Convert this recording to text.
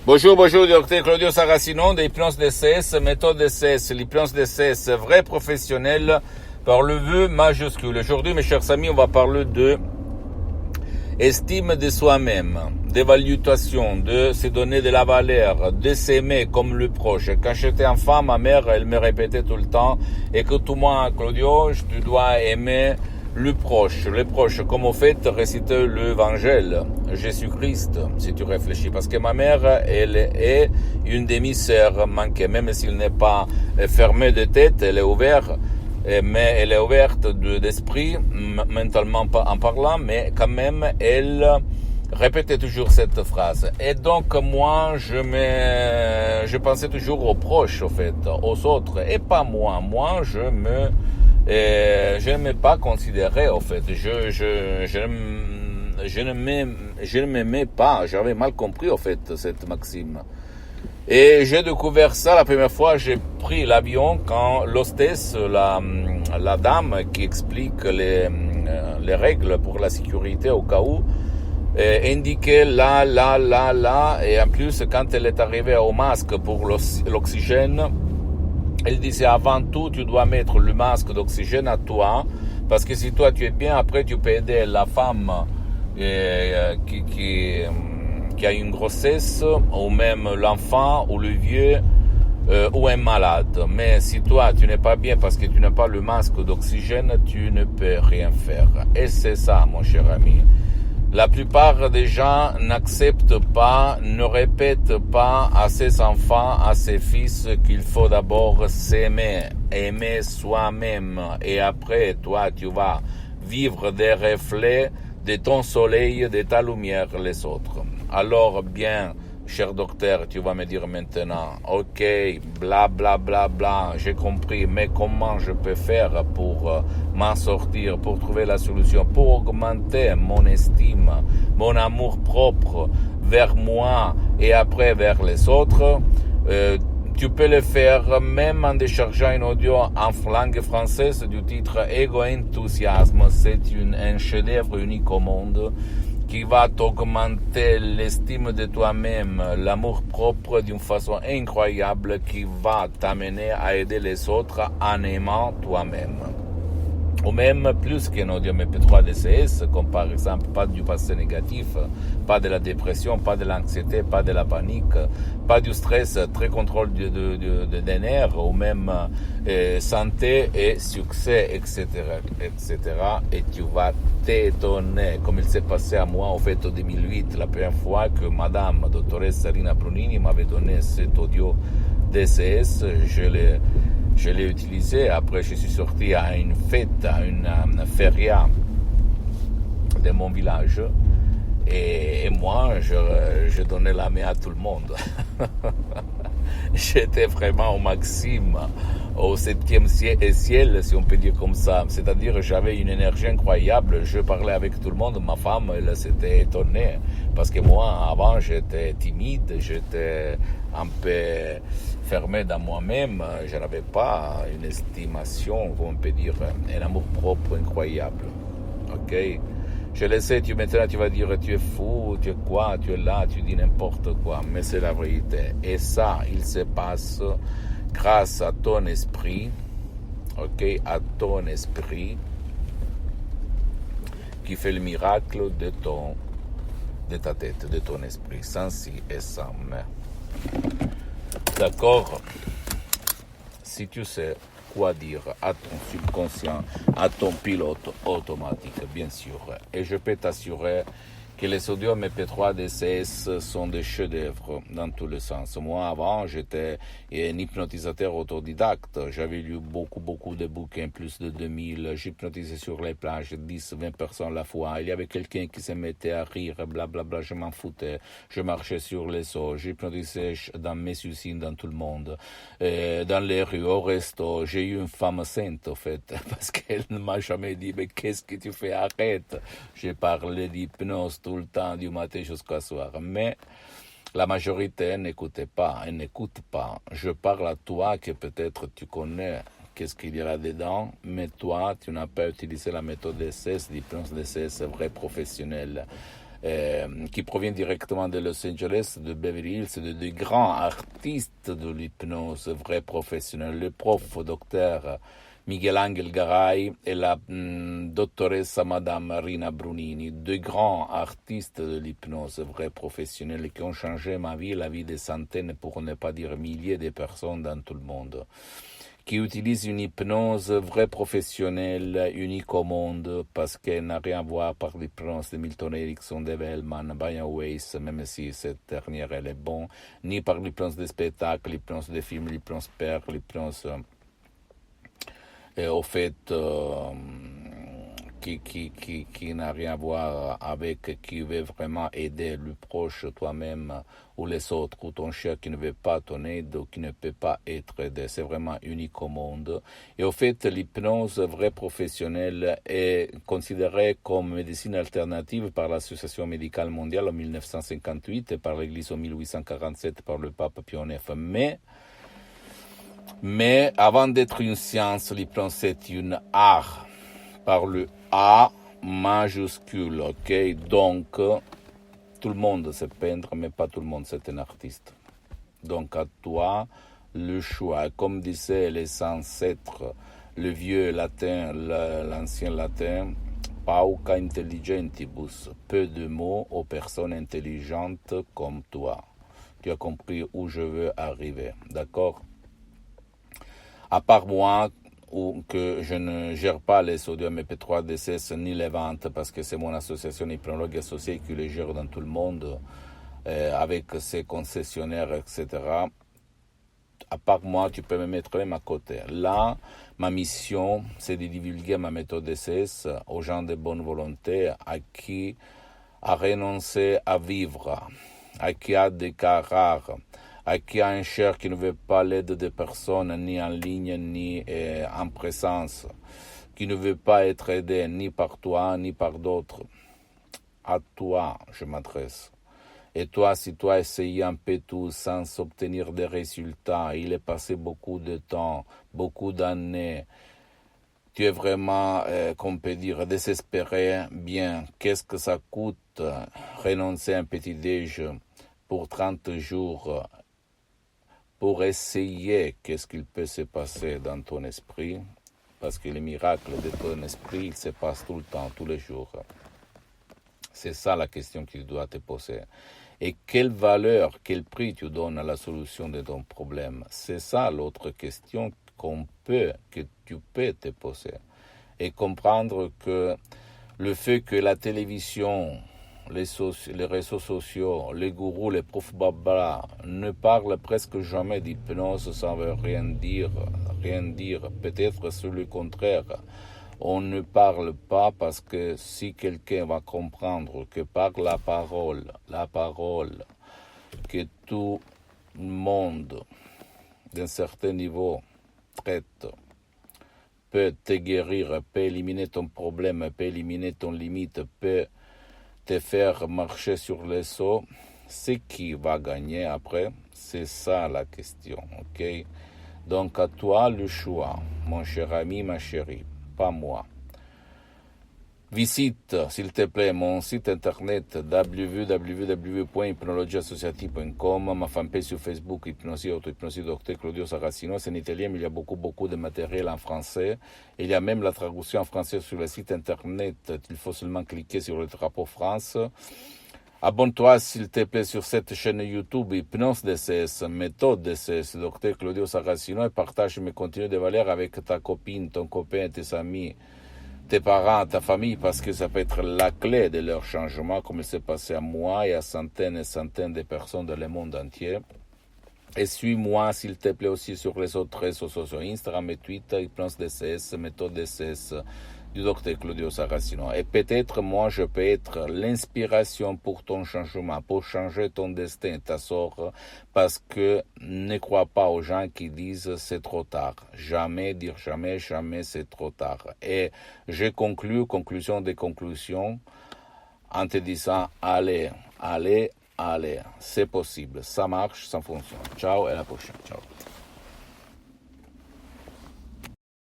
Bonjour, docteur Claudio Saracino de l'hypnose DCS, méthode DCS, l'hypnose DCS vrai professionnel par le vœu majuscule. Aujourd'hui, mes chers amis, on va parler de estime de soi-même, d'évaluation, de se donner de la valeur, de s'aimer comme le proche. Quand j'étais enfant, ma mère, elle me répétait tout le temps, écoute-moi, Claudio, tu dois aimer le proche, comme au fait réciter l'évangile, Jésus-Christ, si tu réfléchis. Parce que ma mère, elle est une demi-sœur manquée, même s'il n'est pas fermée de tête, elle est ouverte, mais elle est ouverte d'esprit, mentalement en parlant, mais quand même, elle répétait toujours cette phrase. Et donc, moi, je pensais toujours aux proches, au fait, aux autres, et pas moi. Moi, je ne m'ai pas considéré, au fait. Je ne m'aimais pas. J'avais mal compris, au fait, cette maxime. Et j'ai découvert ça la première fois. J'ai pris l'avion quand l'hostesse, la dame qui explique les règles pour la sécurité au cas où, indiquait là, et en plus, quand elle est arrivée au masque pour l'oxygène, elle disait avant tout, tu dois mettre le masque d'oxygène à toi, parce que si toi tu es bien, après tu peux aider la femme qui a une grossesse, ou même l'enfant, ou le vieux, ou un malade. Mais si toi tu n'es pas bien parce que tu n'as pas le masque d'oxygène, tu ne peux rien faire. Et c'est ça, mon cher ami. La plupart des gens n'acceptent pas, ne répètent pas à ses enfants, à ses fils qu'il faut d'abord s'aimer, aimer soi-même. Et après, toi, tu vas vivre des reflets de ton soleil, de ta lumière, les autres. Alors, bien, cher docteur, tu vas me dire maintenant, ok, j'ai compris, mais comment je peux faire pour m'en sortir, pour trouver la solution, pour augmenter mon estime, mon amour propre vers moi et après vers les autres? Tu peux le faire même en déchargeant une audio en langue française du titre Ego Enthousiasme. C'est un chef-d'œuvre unique au monde qui va t'augmenter l'estime de toi-même, l'amour propre d'une façon incroyable qui va t'amener à aider les autres en aimant toi-même. Ou même plus qu'un audio MP3 DCS, comme par exemple pas du passé négatif, pas de la dépression, pas de l'anxiété, pas de la panique, pas du stress, très contrôle des nerfs, ou même santé et succès, etc., etc. Et tu vas t'étonner, comme il s'est passé à moi, au fait, en 2008, la première fois que Madame Dottoressa Rina Brunini m'avait donné cet audio DCS, je l'ai utilisé. Après, je suis sorti à une fête, à une feria de mon village. Et moi, je donnais la main à tout le monde. J'étais vraiment au maxime, au 7e ciel, si on peut dire comme ça. C'est-à-dire, j'avais une énergie incroyable. Je parlais avec tout le monde. Ma femme, elle s'était étonnée. Parce que moi, avant, j'étais timide. J'étais un peu fermé dans moi-même. Je n'avais pas une estimation, on peut dire, un amour propre incroyable. Ok? Je le sais, maintenant tu vas dire tu es fou, tu es quoi, tu es là, tu dis n'importe quoi, mais c'est la vérité. Et ça, il se passe grâce à ton esprit, ok, à ton esprit qui fait le miracle de ta tête, de ton esprit, sans si et sans mais. D'accord? Si tu sais quoi dire à ton subconscient, à ton pilote automatique, bien sûr. Et je peux t'assurer que les audios MP3 DCS sont des chefs-d'œuvre dans tous les sens. Moi, avant, j'étais un hypnotisateur autodidacte. J'avais lu beaucoup de bouquins, plus de 2000. J'hypnotisais sur les plages, 10, 20 personnes à la fois. Il y avait quelqu'un qui se mettait à rire, blablabla, je m'en foutais. Je marchais sur les eaux, j'hypnotisais dans mes usines, dans tout le monde. Dans les rues, au resto, j'ai eu une femme sainte, en fait, parce qu'elle ne m'a jamais dit, mais qu'est-ce que tu fais, arrête. J'ai parlé d'hypnose tout le temps, du matin jusqu'au soir. Mais la majorité n'écoute pas. Je parle à toi que peut-être tu connais qu'est-ce qu'il y a là-dedans, mais toi, tu n'as pas utilisé la méthode DCS, l'hypnose DCS vrai professionnel. qui provient directement de Los Angeles, de Beverly Hills, de grands artistes de l'hypnose, vrais professionnels, le prof docteur Miguel Angel Garay et la doctoresse Madame Rina Brunini, deux grands artistes de l'hypnose, vrais professionnels qui ont changé ma vie, la vie des centaines, pour ne pas dire milliers de personnes dans tout le monde, qui utilisent une hypnose vraie professionnelle, unique au monde, parce qu'elle n'a rien à voir par l'hypnose de Milton Erickson, de Wellman, Brian Weiss, même si cette dernière elle est bonne, ni par l'hypnose des spectacles, l'hypnose des films, l'hypnose père, l'hypnose au fait qui n'a rien à voir avec qui veut vraiment aider le proche, toi-même ou les autres, ou ton chien qui ne veut pas ton aide ou qui ne peut pas être aidé. C'est vraiment unique au monde. Et au fait, l'hypnose vraie professionnelle est considérée comme médecine alternative par l'Association médicale mondiale en 1958 et par l'Église en 1847 par le pape Pie IX. Mais avant d'être une science, l'hypnose est une art, par le A majuscule, ok? Donc, tout le monde sait peindre, mais pas tout le monde c'est un artiste. Donc, à toi, le choix. Comme disaient les ancêtres, le vieux latin, l'ancien latin, pauca intelligentibus, peu de mots aux personnes intelligentes comme toi. Tu as compris où je veux arriver, d'accord? À part moi, ou que je ne gère pas les sodium MP3 DCS ni les ventes parce que c'est mon association hypnologue associée qui les gère dans tout le monde avec ses concessionnaires, etc. À part moi, tu peux me mettre même à côté. Là, ma mission, c'est de divulguer ma méthode DCS aux gens de bonne volonté à qui a renoncé à vivre, à qui a des cas rares, à qui a un cher qui ne veut pas l'aide des personnes ni en ligne ni en présence, qui ne veut pas être aidé ni par toi ni par d'autres. À toi, je m'adresse. Et toi, si tu as essayé un peu tout sans obtenir des résultats, il est passé beaucoup de temps, beaucoup d'années, tu es vraiment, qu'on peut dire, désespéré, bien, qu'est-ce que ça coûte renoncer à un petit déj pour 30 jours pour essayer qu'est-ce qu'il peut se passer dans ton esprit, parce que les miracles de ton esprit, ils se passent tout le temps, tous les jours. C'est ça la question que tu dois te poser. Et quelle valeur, quel prix tu donnes à la solution de ton problème? C'est ça l'autre question que tu peux te poser. Et comprendre que le fait que la télévision, les réseaux sociaux, les gourous, les profs babla ne parlent presque jamais d'hypnose, ça veut rien dire. Peut-être sur le contraire. On ne parle pas parce que si quelqu'un va comprendre que par la parole, que tout le monde d'un certain niveau traite, peut te guérir, peut éliminer ton problème, peut éliminer ton limite, peut te faire marcher sur les eaux, c'est qui va gagner après? C'est ça la question, ok? Donc à toi le choix, mon cher ami, ma chérie, pas moi. Visite, s'il te plaît, mon site internet www.hypnologieassociative.com, ma fanpage sur Facebook, Hypnosie, Auto-Hypnosie, Dr Claudio Saracino. C'est en italien, mais il y a beaucoup de matériel en français. Il y a même la traduction en français sur le site internet. Il faut seulement cliquer sur le drapeau France. Abonne-toi, s'il te plaît, sur cette chaîne YouTube Hypnose DCS, méthode DCS, Dr Claudio Saracino, et partage mes contenus de valeur avec ta copine, ton copain, tes amis, tes parents, ta famille, parce que ça peut être la clé de leur changement, comme il s'est passé à moi et à centaines et centaines de personnes dans le monde entier. Et suis-moi, s'il te plaît, aussi sur les autres réseaux sociaux, Instagram et Twitter, Hypnose DCS, méthode DCS, du Dr Claudio Saracino. Et peut-être moi je peux être l'inspiration pour ton changement, pour changer ton destin, ta sort, parce que ne crois pas aux gens qui disent c'est trop tard. Jamais dire jamais c'est trop tard. Et je conclusion des conclusions, en te disant allez, c'est possible, ça marche, ça fonctionne. Ciao et à la prochaine. Ciao.